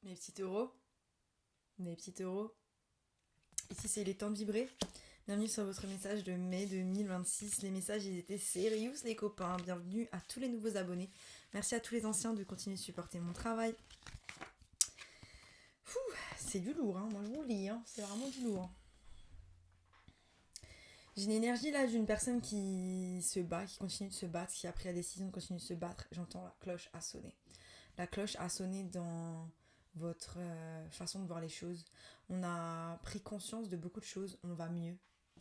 Mes petits taureaux, mes petits taureaux, ici c'est les temps de vibrer. Bienvenue sur votre message de mai 2026. Les messages, ils étaient sérieux les copains. Bienvenue à tous les nouveaux abonnés. Merci à tous les anciens de continuer de supporter mon travail. C'est du lourd, hein. Moi je vous le dis, hein. C'est vraiment du lourd. J'ai une énergie là d'une personne qui se bat, qui continue de se battre, qui a pris la décision de continuer de se battre. J'entends la cloche à sonner. La cloche a sonné dans votre façon de voir les choses. On a pris conscience de beaucoup de choses. On va mieux.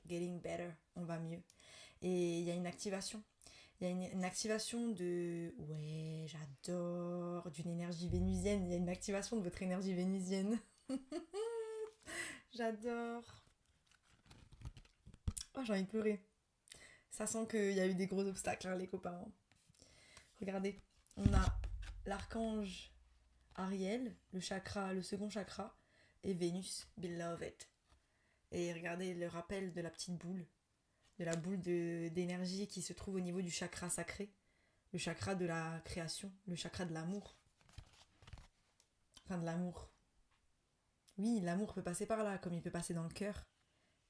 Getting better. On va mieux. Et il y a une activation. Il y a une activation de... Ouais, j'adore. D'une énergie vénusienne. Il y a une activation de votre énergie vénusienne. J'adore. Oh, j'ai envie de pleurer. Ça sent qu'il y a eu des gros obstacles, hein, les copains. Regardez. On a l'archange Ariel, le chakra, le second chakra, et Vénus, beloved. Et regardez le rappel de la petite boule, de la boule d'énergie qui se trouve au niveau du chakra sacré, le chakra de la création, le chakra de l'amour. Enfin, de l'amour. Oui, l'amour peut passer par là, comme il peut passer dans le cœur.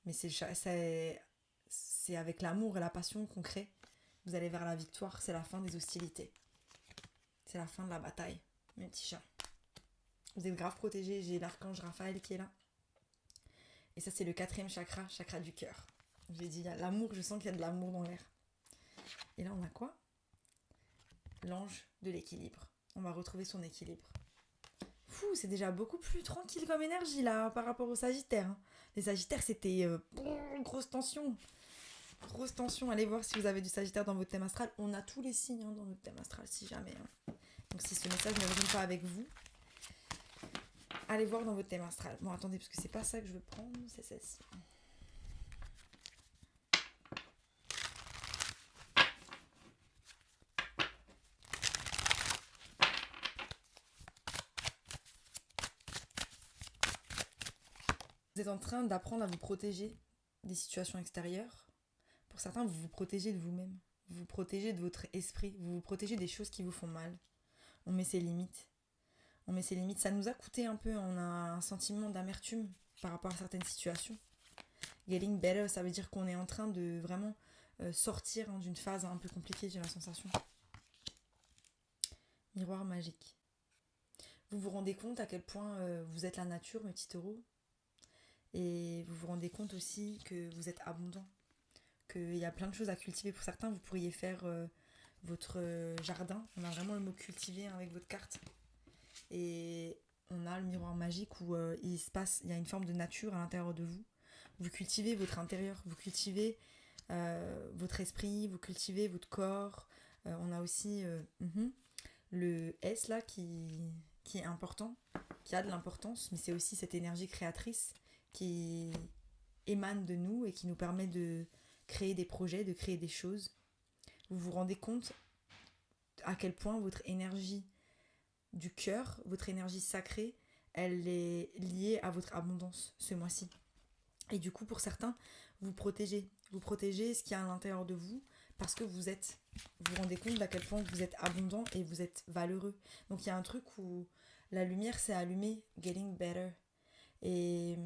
Mais c'est avec l'amour et la passion qu'on crée. Vous allez vers la victoire, c'est la fin des hostilités. C'est la fin de la bataille, mes petits chats. Vous êtes grave protégés, j'ai l'archange Raphaël qui est là. Et ça, c'est le 4e chakra, chakra du cœur. J'ai dit, il y a l'amour, je sens qu'il y a de l'amour dans l'air. Et là, on a quoi ? L'ange de l'équilibre. On va retrouver son équilibre. Fou, c'est déjà beaucoup plus tranquille comme énergie, là, par rapport aux Sagittaires. Hein. Les Sagittaires, c'était grosse tension. Grosse tension. Allez voir si vous avez du Sagittaire dans votre thème astral. On a tous les signes dans notre thème astral, si jamais. Hein. Donc, si ce message ne résonne pas avec vous, allez voir dans votre thème astral. Bon, attendez, parce que c'est pas ça que je veux prendre, c'est celle-ci. Vous êtes en train d'apprendre à vous protéger des situations extérieures. Pour certains, vous vous protégez de vous-même. Vous vous protégez de votre esprit. Vous vous protégez des choses qui vous font mal. On met ses limites. On met ses limites. Ça nous a coûté un peu. On a un sentiment d'amertume par rapport à certaines situations. Getting better, ça veut dire qu'on est en train de vraiment sortir d'une phase un peu compliquée, j'ai la sensation. Miroir magique. Vous vous rendez compte à quel point vous êtes la nature, mes petits taureaux. Et vous vous rendez compte aussi que vous êtes abondant. Qu'il y a plein de choses à cultiver. Pour certains, vous pourriez faire votre jardin. On a vraiment le mot cultiver avec votre carte. Et on a le miroir magique où il y a une forme de nature à l'intérieur de vous. Vous cultivez votre intérieur, vous cultivez votre esprit, vous cultivez votre corps. On a aussi le S là qui est important, qui a de l'importance, mais c'est aussi cette énergie créatrice qui émane de nous et qui nous permet de créer des projets, de créer des choses. Vous vous rendez compte à quel point votre énergie du cœur, votre énergie sacrée, elle est liée à votre abondance ce mois-ci. Et du coup, pour certains, vous protégez ce qu'il y a à l'intérieur de vous parce que vous vous rendez compte d'à quel point vous êtes abondant et vous êtes valeureux. Donc il y a un truc où la lumière s'est allumée, getting better. Et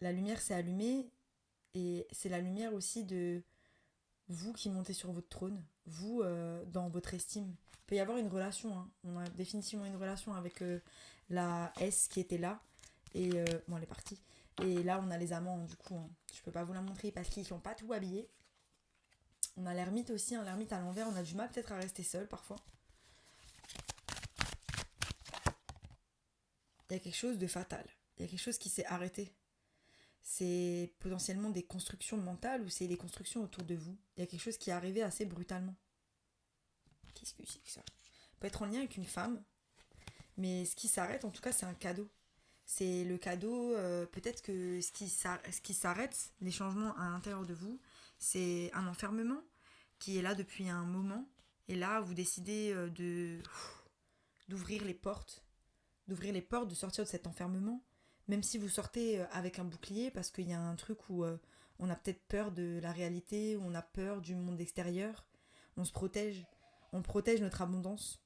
la lumière s'est allumée et c'est la lumière aussi de vous qui montez sur votre trône, vous dans votre estime. Il peut y avoir une relation, hein. On a définitivement une relation avec la S qui était là. Et bon, elle est partie. Et là, on a les amants, du coup. Hein. Je peux pas vous la montrer parce qu'ils sont pas tout habillés. On a l'ermite aussi, hein, l'ermite à l'envers. On a du mal peut-être à rester seul parfois. Il y a quelque chose de fatal. Il y a quelque chose qui s'est arrêté. C'est potentiellement des constructions mentales ou c'est des constructions autour de vous. Il y a quelque chose qui est arrivé assez brutalement. Qu'est-ce que c'est que ça ? Ça peut être en lien avec une femme. Mais ce qui s'arrête, en tout cas, c'est un cadeau. C'est le cadeau, peut-être que ce qui s'arrête, les changements à l'intérieur de vous, c'est un enfermement qui est là depuis un moment. Et là, vous décidez d'ouvrir les portes, de sortir de cet enfermement. Même si vous sortez avec un bouclier, parce qu'il y a un truc où on a peut-être peur de la réalité, où on a peur du monde extérieur. On se protège. On protège notre abondance.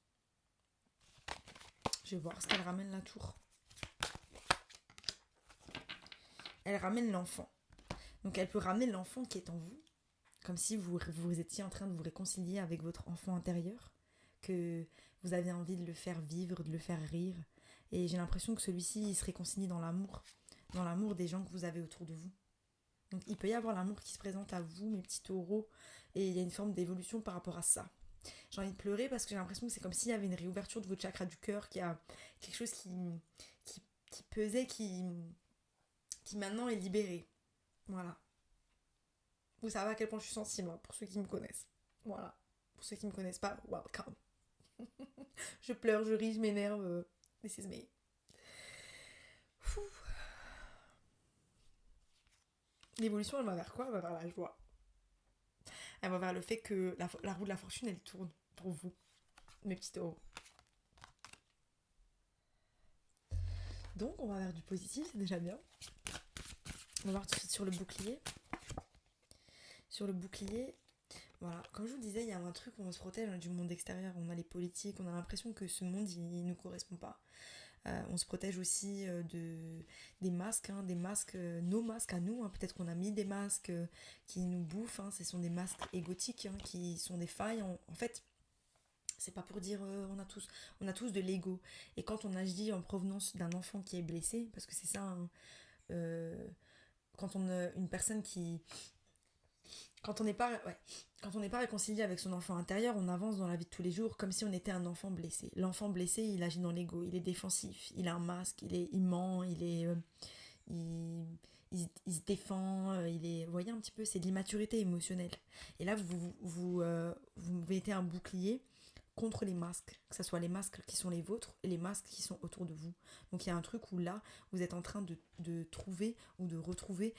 Je je vais voir ce qu'elle ramène la tour. Elle ramène l'enfant. Donc elle peut ramener l'enfant qui est en vous, comme si vous étiez en train de vous réconcilier avec votre enfant intérieur, que vous avez envie de le faire vivre, de le faire rire. Et j'ai l'impression que celui-ci, il se réconcilie dans l'amour des gens que vous avez autour de vous. Donc il peut y avoir l'amour qui se présente à vous, mes petits taureaux, et il y a une forme d'évolution par rapport à ça. J'ai envie de pleurer parce que j'ai l'impression que c'est comme s'il y avait une réouverture de votre chakra du cœur, qu'il y a quelque chose qui pesait, qui maintenant est libéré. Voilà. Vous savez à quel point je suis sensible, hein, pour ceux qui me connaissent. Voilà. Pour ceux qui me connaissent pas, welcome. Je pleure, je ris, je m'énerve. This is me. L'évolution, elle va vers quoi? Elle va vers la joie. Elle va vers le fait que la roue de la fortune, elle tourne pour vous, mes petits taureaux. Donc, on va vers du positif, c'est déjà bien. On va voir tout de suite sur le bouclier. Sur le bouclier, voilà, comme je vous le disais, il y a un truc où on se protège du monde extérieur. On a les politiques, on a l'impression que ce monde, il ne nous correspond pas. On se protège aussi des masques, nos masques à nous. Peut-être qu'on a mis des masques qui nous bouffent. Ce sont des masques égotiques qui sont des failles. En fait, c'est pas pour dire on a tous de l'ego. Et quand on agit en provenance d'un enfant qui est blessé, parce que c'est ça, quand une personne qui... Quand on n'est pas réconcilié avec son enfant intérieur, on avance dans la vie de tous les jours comme si on était un enfant blessé. L'enfant blessé, il agit dans l'ego, il est défensif, il a un masque, il ment, il se défend, vous voyez un petit peu, c'est de l'immaturité émotionnelle. Et là, vous mettez un bouclier contre les masques, que ce soit les masques qui sont les vôtres et les masques qui sont autour de vous. Donc il y a un truc où là, vous êtes en train de trouver ou de retrouver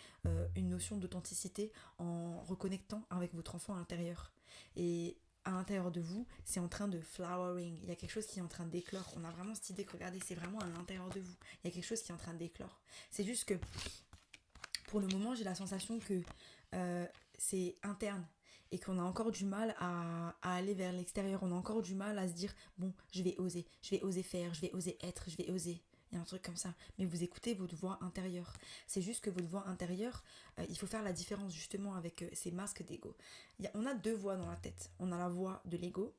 une notion d'authenticité en reconnectant avec votre enfant à l'intérieur. Et à l'intérieur de vous, c'est en train de flowering. Il y a quelque chose qui est en train d'éclore. On a vraiment cette idée que, regardez, c'est vraiment à l'intérieur de vous. Il y a quelque chose qui est en train d'éclore. C'est juste que, pour le moment, j'ai la sensation que c'est interne. Et qu'on a encore du mal à aller vers l'extérieur. On a encore du mal à se dire, bon, je vais oser faire, je vais oser être, je vais oser. Il y a un truc comme ça. Mais vous écoutez votre voix intérieure. C'est juste que votre voix intérieure, il faut faire la différence justement avec ces masques d'ego. On a deux voix dans la tête. On a la voix de l'ego.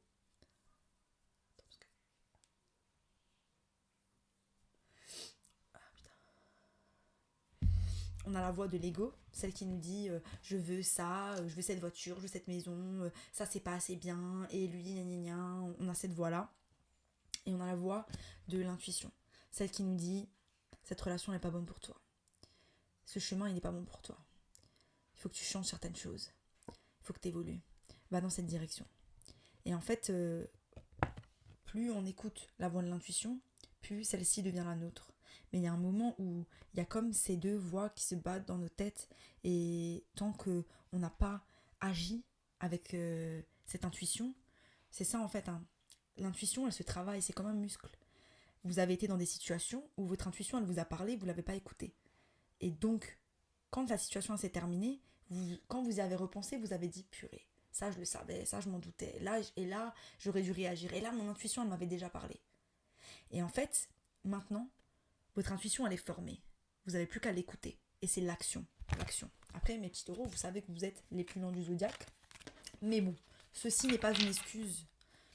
On a la voix de l'ego, celle qui nous dit je veux ça, je veux cette voiture, je veux cette maison, ça c'est pas assez bien, et lui, gna gna gna. On a cette voix-là. Et on a la voix de l'intuition, celle qui nous dit cette relation n'est pas bonne pour toi. Ce chemin, il n'est pas bon pour toi. Il faut que tu changes certaines choses. Il faut que tu évolues. Va dans cette direction. Et en fait, plus on écoute la voix de l'intuition, plus celle-ci devient la nôtre. Mais il y a un moment où il y a comme ces deux voix qui se battent dans nos têtes, et tant qu'on n'a pas agi avec cette intuition, c'est ça en fait. L'intuition, elle se travaille, c'est comme un muscle. Vous avez été dans des situations où votre intuition, elle vous a parlé, vous ne l'avez pas écoutée. Et donc, quand la situation s'est terminée, quand vous y avez repensé, vous avez dit purée. Ça, je le savais, ça, je m'en doutais. Là, j'aurais dû réagir. Et là, mon intuition, elle m'avait déjà parlé. Et en fait, maintenant, votre intuition, elle est formée. Vous n'avez plus qu'à l'écouter. Et c'est l'action. L'action. Après, mes petits taureaux, vous savez que vous êtes les plus lents du zodiaque. Mais bon, ceci n'est pas une excuse.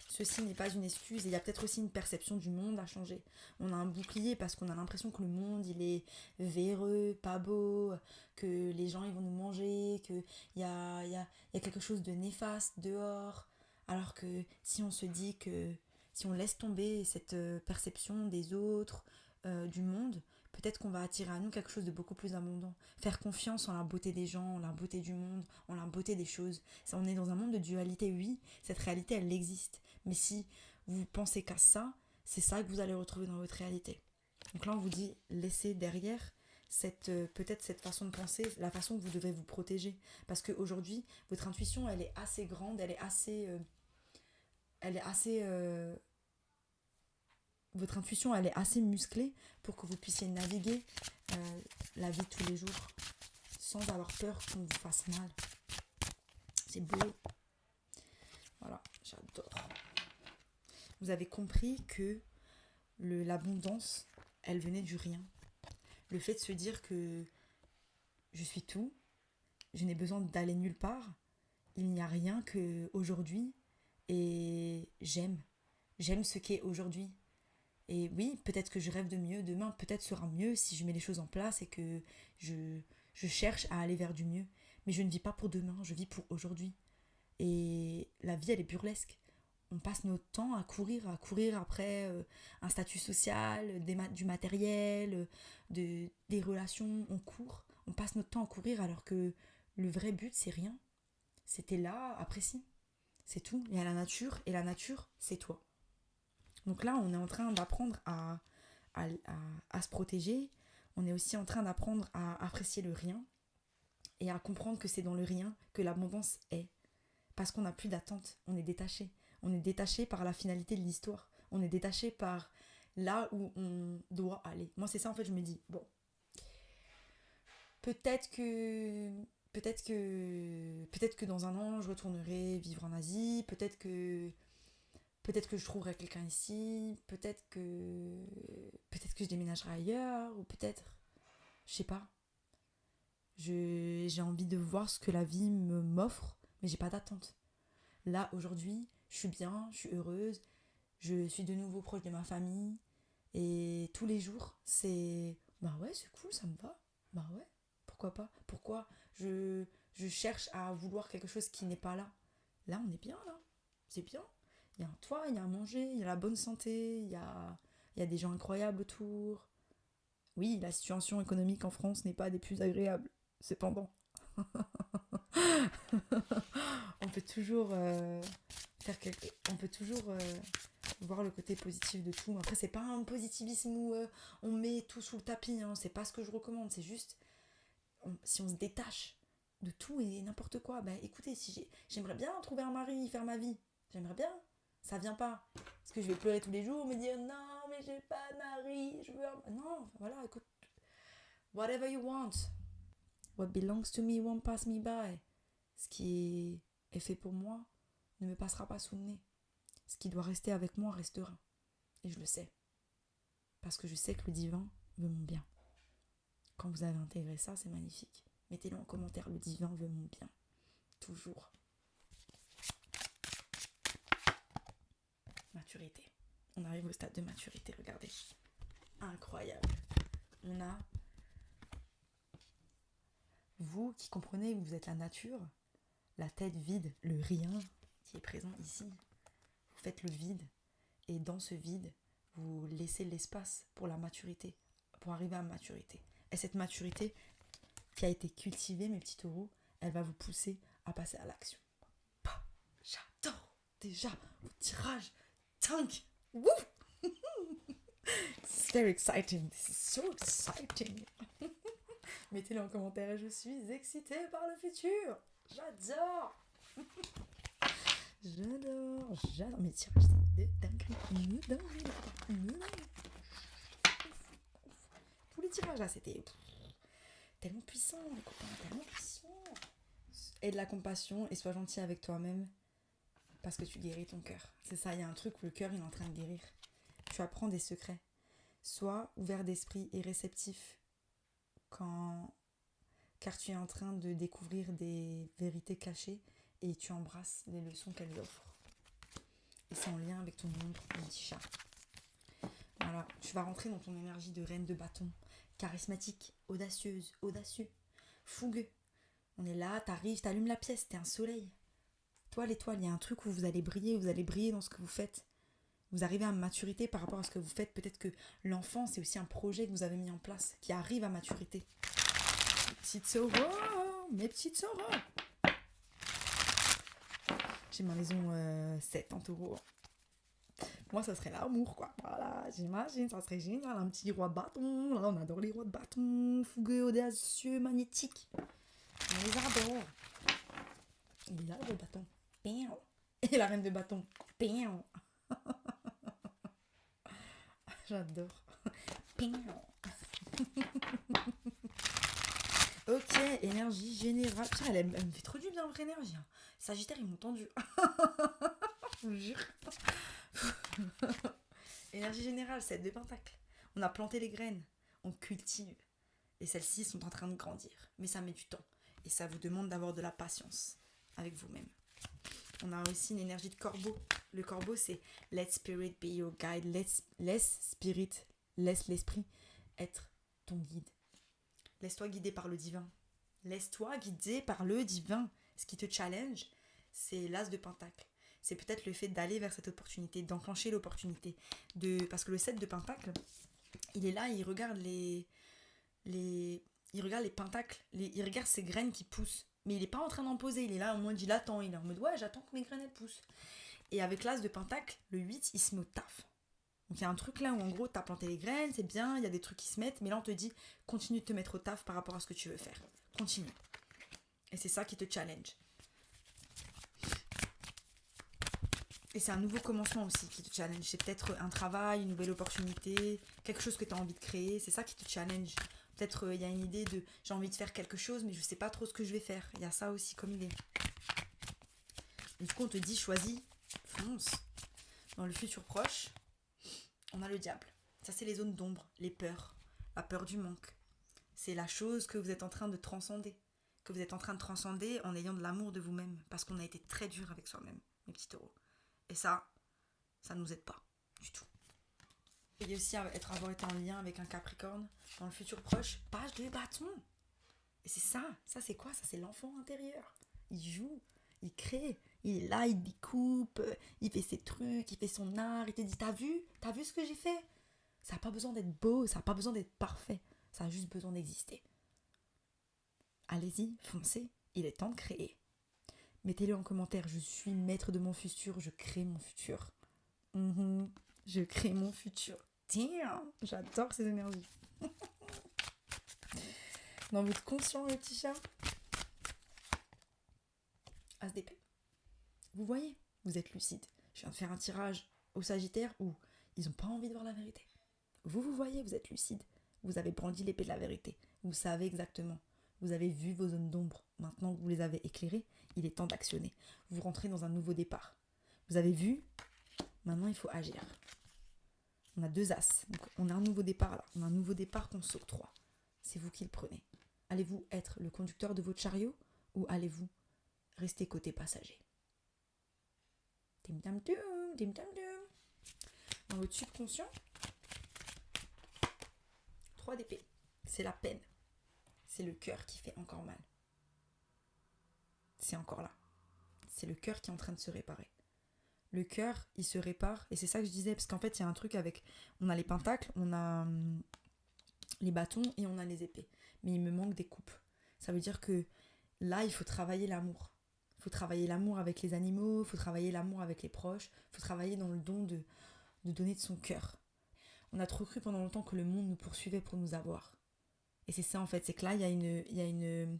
Ceci n'est pas une excuse, et il y a peut-être aussi une perception du monde à changer. On a un bouclier parce qu'on a l'impression que le monde, il est véreux, pas beau, que les gens, ils vont nous manger, qu'il y a quelque chose de néfaste dehors. Alors que si on se dit que, si on laisse tomber cette perception des autres, du monde, peut-être qu'on va attirer à nous quelque chose de beaucoup plus abondant. Faire confiance en la beauté des gens, en la beauté du monde, en la beauté des choses. On est dans un monde de dualité, oui, cette réalité, elle existe. Mais si vous pensez qu'à ça, c'est ça que vous allez retrouver dans votre réalité. Donc là, on vous dit, laissez derrière peut-être cette façon de penser, la façon que vous devez vous protéger. Parce qu'aujourd'hui, votre intuition, elle est assez grande, votre intuition, elle est assez musclée pour que vous puissiez naviguer la vie de tous les jours sans avoir peur qu'on vous fasse mal. C'est beau. Voilà, j'adore. Vous avez compris que l'abondance, elle venait du rien. Le fait de se dire que je suis tout, je n'ai besoin d'aller nulle part, il n'y a rien qu'aujourd'hui, et j'aime ce qu'est aujourd'hui. Et oui, peut-être que je rêve de mieux, demain peut-être sera mieux si je mets les choses en place et que je, je cherche à aller vers du mieux. Mais je ne vis pas pour demain, je vis pour aujourd'hui. Et la vie, elle est burlesque. On passe notre temps à courir après un statut social, du matériel, des relations. On court, on passe notre temps à courir alors que le vrai but, c'est rien. C'était là, apprécie. C'est tout. Il y a la nature, et la nature, c'est toi. Donc là, on est en train d'apprendre à, à se protéger. On est aussi en train d'apprendre à apprécier le rien et à comprendre que c'est dans le rien que l'abondance est. Parce qu'on n'a plus d'attente, on est détaché. On est détaché par la finalité de l'histoire. On est détaché par là où on doit aller. Moi, c'est ça, en fait, je me dis, bon, peut-être que peut-être que dans un an je retournerai vivre en Asie, peut-être que je trouverai quelqu'un ici, peut-être que je déménagerai ailleurs, ou peut-être, je sais pas. J'ai envie de voir ce que la vie m'offre, mais j'ai pas d'attente. Là, aujourd'hui, je suis bien, je suis heureuse, je suis de nouveau proche de ma famille, et tous les jours, c'est bah ouais, c'est cool, ça me va. Bah ouais, pourquoi pas? Pourquoi je cherche à vouloir quelque chose qui n'est pas là? Là, on est bien, là. C'est bien. Il y a un toit, il y a à manger, il y a la bonne santé, il y a des gens incroyables autour. Oui, la situation économique en France n'est pas des plus agréables. Cependant, on peut toujours on peut toujours voir le côté positif de tout. Après, c'est pas un positivisme où on met tout sous le tapis, hein. C'est pas ce que je recommande. C'est juste, si on se détache de tout et n'importe quoi, bah écoutez, si j'aimerais bien trouver un mari, faire ma vie. J'aimerais bien. Ça vient pas. Parce que je vais pleurer tous les jours, me dire non, mais j'ai pas de mari, je veux un... Non, voilà, écoute. Whatever you want. What belongs to me won't pass me by. Ce qui est fait pour moi ne me passera pas sous le nez. Ce qui doit rester avec moi restera. Et je le sais. Parce que je sais que le divin veut mon bien. Quand vous avez intégré ça, c'est magnifique. Mettez-le en commentaire, le divin veut mon bien. Toujours. Maturité. On arrive au stade de maturité, regardez. Incroyable. On a vous qui comprenez que vous êtes la nature, la tête vide, le rien qui est présent ici. Vous faites le vide et dans ce vide, vous laissez l'espace pour la maturité, pour arriver à la maturité. Et cette maturité qui a été cultivée, mes petits taureaux, elle va vous pousser à passer à l'action. J'adore déjà vos tirages. Tank. Woo! It's very exciting. This is so exciting. Mettez-le en commentaire, je suis excitée par le futur. J'adore. J'adore. Mes tirages, c'est de dinguerie. Tous les tirages là, c'était tellement puissant, les copains, tellement puissant. Aie de la compassion et sois gentil avec toi-même parce que tu guéris ton cœur. C'est ça, il y a un truc où le cœur il est en train de guérir. Tu apprends des secrets. Sois ouvert d'esprit et réceptif car tu es en train de découvrir des vérités cachées et tu embrasses les leçons qu'elles offrent. Et c'est en lien avec ton ombre, mon petit chat. Voilà, tu vas rentrer dans ton énergie de reine de bâton, charismatique, audacieuse, audacieux, fougueux. On est là, t'arrives, t'allumes la pièce, t'es un soleil. Toi, l'étoile, il y a un truc où vous allez briller dans ce que vous faites. Vous arrivez à maturité par rapport à ce que vous faites. Peut-être que l'enfant, c'est aussi un projet que vous avez mis en place, qui arrive à maturité. Mes petites sorors. J'ai ma maison 7 en taureau. Moi, ça serait l'amour, quoi. Voilà, j'imagine, ça serait génial. Un petit roi de bâton. Là, on adore les rois de bâton. Fougueux, audacieux, magnétiques. On les adore. Il est là, le roi de bâton. Et la reine de bâton. J'adore. Ok, énergie générale. Putain, elle me fait trop du bien, votre énergie. Hein. Sagittaire, ils m'ont tendu. Je vous jure. Énergie générale, 7 de pentacle. On a planté les graines, on cultive. Et celles-ci sont en train de grandir. Mais ça met du temps. Et ça vous demande d'avoir de la patience avec vous-même. On a aussi une énergie de corbeau. Le corbeau, c'est let spirit be your guide. Laisse spirit, laisse l'esprit être ton guide. Laisse-toi guider par le divin. Laisse-toi guider par le divin. Ce qui te challenge, c'est l'as de pentacle. C'est peut-être le fait d'aller vers cette opportunité, d'enclencher l'opportunité. Parce que le 7 de pentacle, il est là, il regarde il regarde les pentacles, il regarde ces graines qui poussent. Mais il n'est pas en train d'en poser, il est là en mode il attend, il est en mode ouais, j'attends que mes graines elles poussent. Et avec l'as de pentacle, le 8, il se met au taf. Donc il y a un truc là où en gros t'as planté les graines, c'est bien, il y a des trucs qui se mettent, mais là on te dit continue de te mettre au taf par rapport à ce que tu veux faire. Continue. Et c'est ça qui te challenge. Et c'est un nouveau commencement aussi qui te challenge. C'est peut-être un travail, une nouvelle opportunité, quelque chose que tu as envie de créer. C'est ça qui te challenge. Peut-être il y a une idée de j'ai envie de faire quelque chose, mais je sais pas trop ce que je vais faire. Il y a ça aussi comme idée. Et du coup, on te dit choisis, fonce. Dans le futur proche, on a le diable. Ça, c'est les zones d'ombre, les peurs, la peur du manque. C'est la chose que vous êtes en train de transcender. Que vous êtes en train de transcender en ayant de l'amour de vous-même. Parce qu'on a été très dur avec soi-même, mes petits taureaux. Et ça ne nous aide pas du tout. Il y a aussi avoir été en lien avec un Capricorne dans le futur proche, page de bâton. Et c'est ça c'est quoi? Ça c'est l'enfant intérieur. Il joue, il crée, il est là, il découpe, il fait ses trucs, il fait son art, il te dit t'as vu ce que j'ai fait? Ça n'a pas besoin d'être beau, ça n'a pas besoin d'être parfait, ça a juste besoin d'exister. Allez-y, foncez, il est temps de créer. Mettez-le en commentaire, je suis maître de mon futur, je crée mon futur. Je crée mon futur. Tiens, j'adore ces énergies. Dans votre conscient, le petit chat, As d'épée. Vous voyez, vous êtes lucide. Je viens de faire un tirage au Sagittaire où ils n'ont pas envie de voir la vérité. Vous voyez, vous êtes lucide. Vous avez brandi l'épée de la vérité. Vous savez exactement. Vous avez vu vos zones d'ombre. Maintenant que vous les avez éclairées, il est temps d'actionner. Vous rentrez dans un nouveau départ. Vous avez vu, maintenant il faut agir. On a 2 as. Donc on a un nouveau départ là. On a un nouveau départ qu'on s'octroie. C'est vous qui le prenez. Allez-vous être le conducteur de votre chariot ou allez-vous rester côté passager? Dans votre subconscient, 3 d'épée. C'est la peine. C'est le cœur qui fait encore mal. C'est encore là. C'est le cœur qui est en train de se réparer. Le cœur, il se répare. Et c'est ça que je disais, parce qu'en fait, il y a un truc avec... On a les pentacles, on a les bâtons et on a les épées. Mais il me manque des coupes. Ça veut dire que là, il faut travailler l'amour. Il faut travailler l'amour avec les animaux, il faut travailler l'amour avec les proches, il faut travailler dans le don de donner de son cœur. On a trop cru pendant longtemps que le monde nous poursuivait pour nous avoir. Et c'est ça en fait, c'est que là, il y a une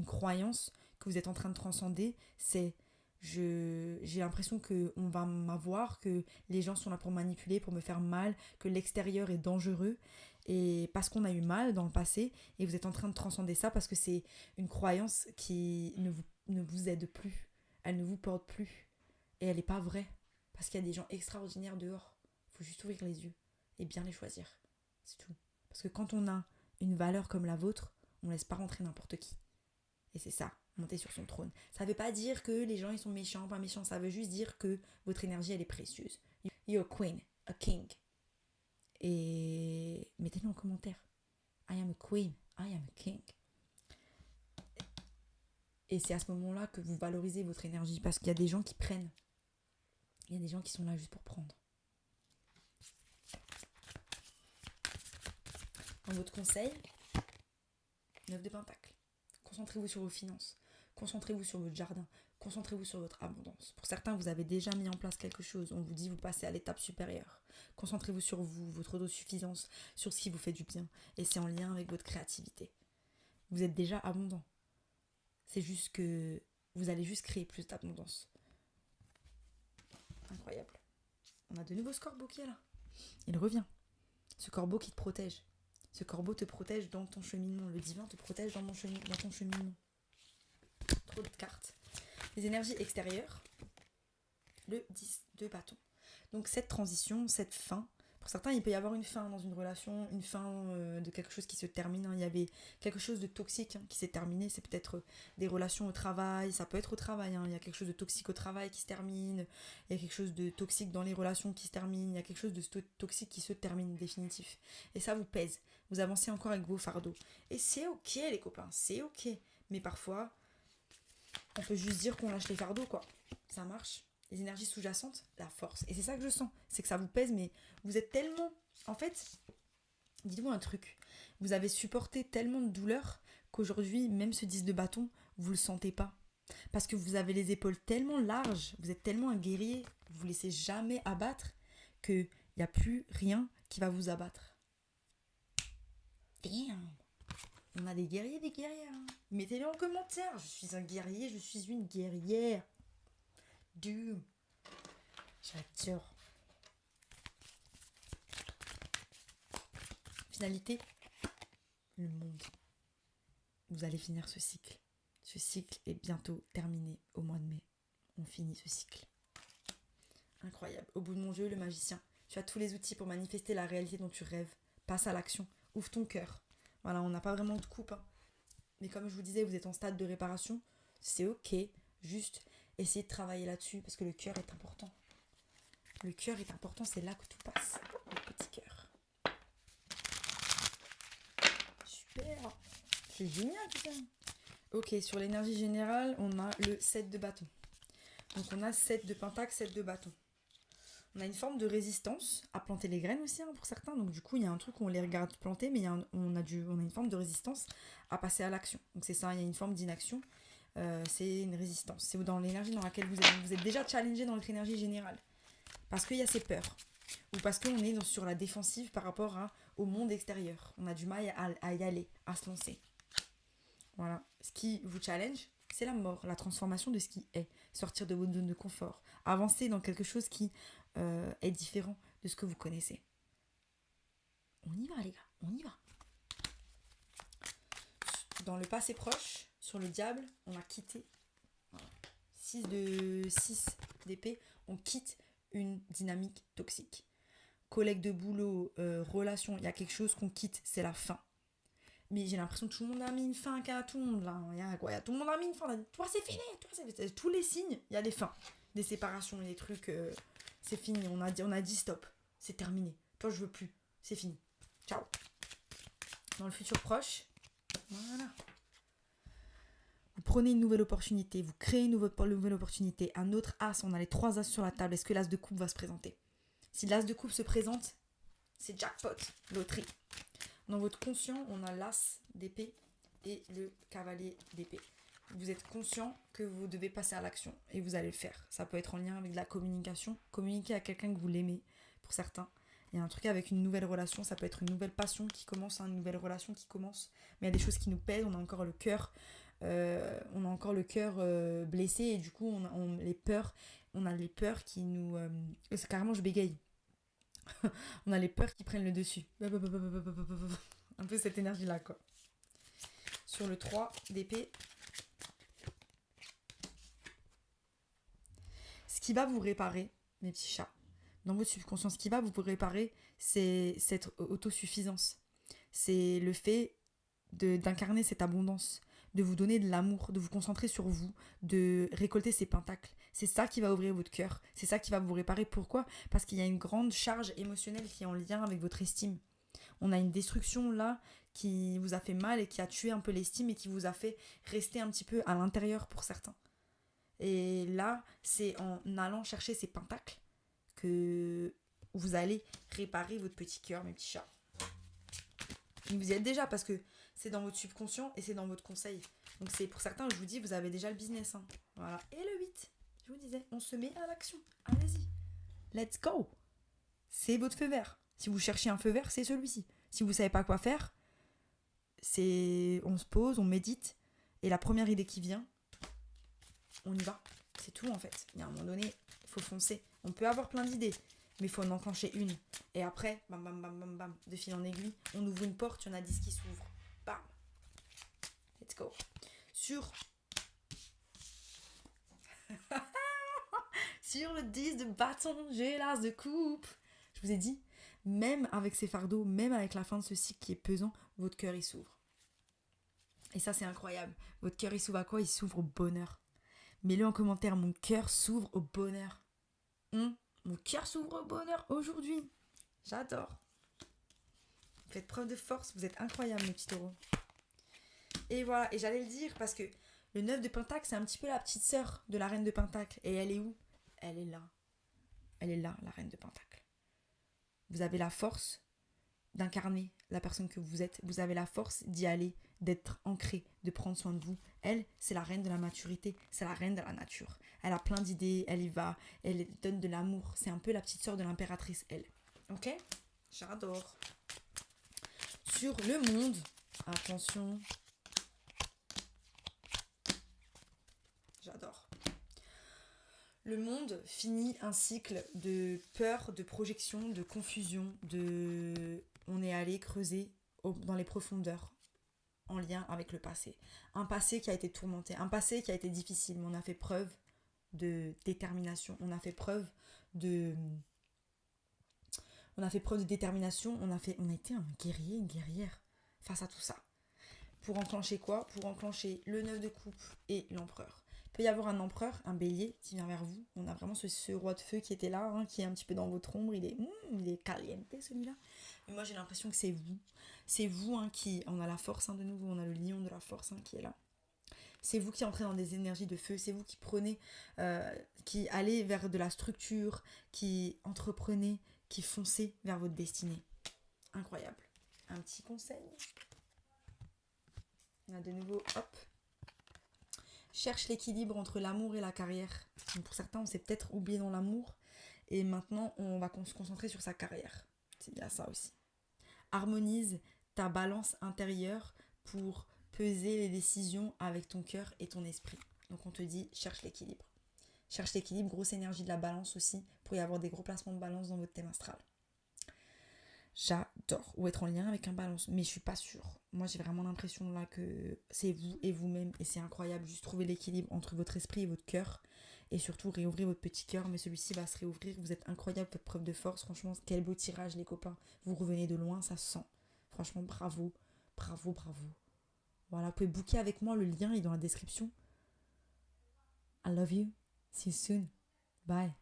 croyance que vous êtes en train de transcender, c'est j'ai l'impression qu'on va m'avoir, que les gens sont là pour manipuler, pour me faire mal, que l'extérieur est dangereux, et parce qu'on a eu mal dans le passé, et vous êtes en train de transcender ça parce que c'est une croyance qui ne vous aide plus, elle ne vous porte plus, et elle n'est pas vraie, parce qu'il y a des gens extraordinaires dehors, il faut juste ouvrir les yeux, et bien les choisir, c'est tout. Parce que quand on a une valeur comme la vôtre, on ne laisse pas rentrer n'importe qui. Et c'est ça, monter sur son trône. Ça ne veut pas dire que les gens ils sont méchants, pas méchants, ça veut juste dire que votre énergie elle est précieuse. You're a queen, a king. Et mettez-le en commentaire. I am a queen, I am a king. Et c'est à ce moment-là que vous valorisez votre énergie parce qu'il y a des gens qui prennent. Il y a des gens qui sont là juste pour prendre. Dans votre conseil, 9 de pentacle. Concentrez-vous sur vos finances. Concentrez-vous sur votre jardin. Concentrez-vous sur votre abondance. Pour certains, vous avez déjà mis en place quelque chose. On vous dit vous passez à l'étape supérieure. Concentrez-vous sur vous, votre autosuffisance, sur ce qui vous fait du bien. Et c'est en lien avec votre créativité. Vous êtes déjà abondant. C'est juste que vous allez juste créer plus d'abondance. Incroyable. On a de nouveaux corbeaux qui est là. Il revient. Ce corbeau qui te protège. Ce corbeau te protège dans ton cheminement. Le divin te protège dans ton cheminement. Trop de cartes. Les énergies extérieures. Le 10 de bâton. Donc cette transition, cette fin, Pour certains, il peut y avoir une fin dans une relation, une fin de quelque chose qui se termine. Il y avait quelque chose de toxique qui s'est terminé. C'est peut-être des relations au travail. Ça peut être au travail. Il y a quelque chose de toxique au travail qui se termine. Il y a quelque chose de toxique dans les relations qui se termine. Il y a quelque chose de toxique qui se termine définitif. Et ça vous pèse. Vous avancez encore avec vos fardeaux. Et c'est ok les copains, c'est ok. Mais parfois, on peut juste dire qu'on lâche les fardeaux quoi. Ça marche. Les énergies sous-jacentes, la force. Et c'est ça que je sens. C'est que ça vous pèse, mais vous êtes tellement... En fait, dites-vous un truc. Vous avez supporté tellement de douleur qu'aujourd'hui, même ce 10 de bâton, vous le sentez pas. Parce que vous avez les épaules tellement larges, vous êtes tellement un guerrier, vous vous laissez jamais abattre, qu'il n'y a plus rien qui va vous abattre. Damn. On a des guerriers, des guerrières. Mettez-le en commentaire. Je suis un guerrier, je suis une guerrière. Dude. J'adore. Finalité, le monde. Vous allez finir ce cycle. Ce cycle est bientôt terminé au mois de mai. On finit ce cycle. Incroyable. Au bout de mon jeu, le magicien. Tu as tous les outils pour manifester la réalité dont tu rêves. Passe à l'action. Ouvre ton cœur. Voilà, on n'a pas vraiment de coupe. Mais comme je vous disais, vous êtes en stade de réparation. C'est ok. Juste essayez de travailler là-dessus parce que le cœur est important. Le cœur est important, c'est là que tout passe. Le petit cœur. Super. C'est génial tout ça. Ok, sur l'énergie générale, on a le 7 de bâton. Donc on a 7 de pentacle, 7 de bâton. On a une forme de résistance à planter les graines aussi pour certains. Donc du coup, il y a un truc où on les regarde planter, mais on a une forme de résistance à passer à l'action. Donc c'est ça, il y a une forme d'inaction. C'est une résistance. C'est dans l'énergie dans laquelle vous êtes déjà challengé dans votre énergie générale. Parce qu'il y a ces peurs. Ou parce qu'on est sur la défensive par rapport au monde extérieur. On a du mal à y aller, à se lancer. Voilà. Ce qui vous challenge, c'est la mort, la transformation de ce qui est. Sortir de votre zone de confort. Avancer dans quelque chose qui est différent de ce que vous connaissez. On y va les gars, on y va. Dans le passé proche, sur le diable, on a quitté 6 d'épée, on quitte une dynamique toxique. Collègue de boulot, relation, il y a quelque chose qu'on quitte, c'est la fin. Mais j'ai l'impression que tout le monde a mis une fin à tout le monde là. Tout le monde a mis une fin. Toi c'est fini, tous les signes, il y a des fins. Des séparations, des trucs, c'est fini. On a dit stop, c'est terminé. Toi je veux plus, c'est fini. Ciao. Dans le futur proche, voilà. Vous prenez une nouvelle opportunité, vous créez une nouvelle opportunité. Un autre as, on a les 3 as sur la table. Est-ce que l'as de coupe va se présenter? Si l'as de coupe se présente, c'est jackpot, loterie. Dans votre conscient, on a l'as d'épée et le cavalier d'épée. Vous êtes conscient que vous devez passer à l'action et vous allez le faire. Ça peut être en lien avec de la communication. Communiquer à quelqu'un que vous l'aimez, pour certains. Il y a un truc avec une nouvelle relation, ça peut être une nouvelle passion qui commence, une nouvelle relation qui commence. Mais il y a des choses qui nous pèsent, on a encore le cœur blessé et du coup on a les peurs qui nous... c'est carrément je bégaye. On a les peurs qui prennent le dessus. Un peu cette énergie-là, quoi. Sur le 3 d'épée. Ce qui va vous réparer, mes petits chats, dans votre subconscient, ce qui va vous réparer, c'est cette autosuffisance. C'est le fait d'incarner cette abondance, de vous donner de l'amour, de vous concentrer sur vous, de récolter ces pentacles. C'est ça qui va ouvrir votre cœur, c'est ça qui va vous réparer. Pourquoi? Parce qu'il y a une grande charge émotionnelle qui est en lien avec votre estime. On a une destruction là qui vous a fait mal et qui a tué un peu l'estime et qui vous a fait rester un petit peu à l'intérieur pour certains. Et là, c'est en allant chercher ces pentacles que vous allez réparer votre petit cœur, mes petits chats. Vous y êtes déjà parce que c'est dans votre subconscient et c'est dans votre conseil. Donc c'est pour certains, je vous dis, vous avez déjà le business. Voilà. Et le 8, je vous disais, on se met à l'action. Allez-y. Let's go. C'est votre feu vert. Si vous cherchez un feu vert, c'est celui-ci. Si vous ne savez pas quoi faire, on se pose, on médite. Et la première idée qui vient, on y va. C'est tout en fait. Il y a un moment donné, il faut foncer. On peut avoir plein d'idées, mais il faut en enclencher une. Et après, bam, bam, bam, bam, bam, de fil en aiguille, on ouvre une porte, il y en a 10 qui s'ouvrent. Bam. Let's go. Sur le 10 de bâton, j'ai l'as de coupe. Je vous ai dit, même avec ces fardeaux, même avec la fin de ce cycle qui est pesant, votre cœur il s'ouvre. Et ça c'est incroyable. Votre cœur il s'ouvre à quoi? Il s'ouvre au bonheur. Mets-le en commentaire, mon cœur s'ouvre au bonheur. Mon cœur s'ouvre au bonheur aujourd'hui. J'adore. Faites preuve de force, vous êtes incroyables mes petits taureaux. Et voilà, et j'allais le dire parce que le 9 de Pentacle, c'est un petit peu la petite sœur de la reine de Pentacle. Et elle est où? Elle est là. Elle est là, la reine de Pentacle. Vous avez la force d'incarner la personne que vous êtes. Vous avez la force d'y aller, d'être ancré, de prendre soin de vous. Elle, c'est la reine de la maturité, c'est la reine de la nature. Elle a plein d'idées, elle y va, elle donne de l'amour. C'est un peu la petite sœur de l'impératrice, elle. Ok? J'adore. Sur le monde, attention. J'adore. Le monde finit un cycle de peur, de projection, de confusion, on est allé creuser dans les profondeurs en lien avec le passé. Un passé qui a été tourmenté, un passé qui a été difficile, mais on a fait preuve de détermination, on a fait preuve de détermination, on a été un guerrier, une guerrière face à tout ça. Pour enclencher quoi? Pour enclencher le 9 de coupe et l'empereur. Il peut y avoir un empereur, un bélier qui vient vers vous. On a vraiment ce roi de feu qui était là, qui est un petit peu dans votre ombre. Il est caliente celui-là. Mais moi j'ai l'impression que c'est vous. C'est vous qui... On a la force de nouveau, on a le lion de la force qui est là. C'est vous qui entrez dans des énergies de feu. C'est vous qui prenez, qui allez vers de la structure, qui entreprenez, qui foncez vers votre destinée. Incroyable. Un petit conseil. On a de nouveau, hop. Cherche l'équilibre entre l'amour et la carrière. Donc pour certains, on s'est peut-être oublié dans l'amour. Et maintenant, on va se concentrer sur sa carrière. Il y a ça aussi. Harmonise ta balance intérieure pour peser les décisions avec ton cœur et ton esprit. Donc on te dit, cherche l'équilibre. Cherche l'équilibre, grosse énergie de la balance aussi, pour y avoir des gros placements de balance dans votre thème astral. J'adore. Ou être en lien avec un balance. Mais je suis pas sûre. Moi, j'ai vraiment l'impression là que c'est vous et vous-même. Et c'est incroyable. Juste trouver l'équilibre entre votre esprit et votre cœur. Et surtout, réouvrir votre petit cœur. Mais celui-ci va se réouvrir. Vous êtes incroyable. Faites preuve de force. Franchement, quel beau tirage, les copains. Vous revenez de loin. Ça se sent. Franchement, bravo. Bravo, bravo. Voilà. Vous pouvez booker avec moi. Le lien est dans la description. I love you. See you soon. Bye.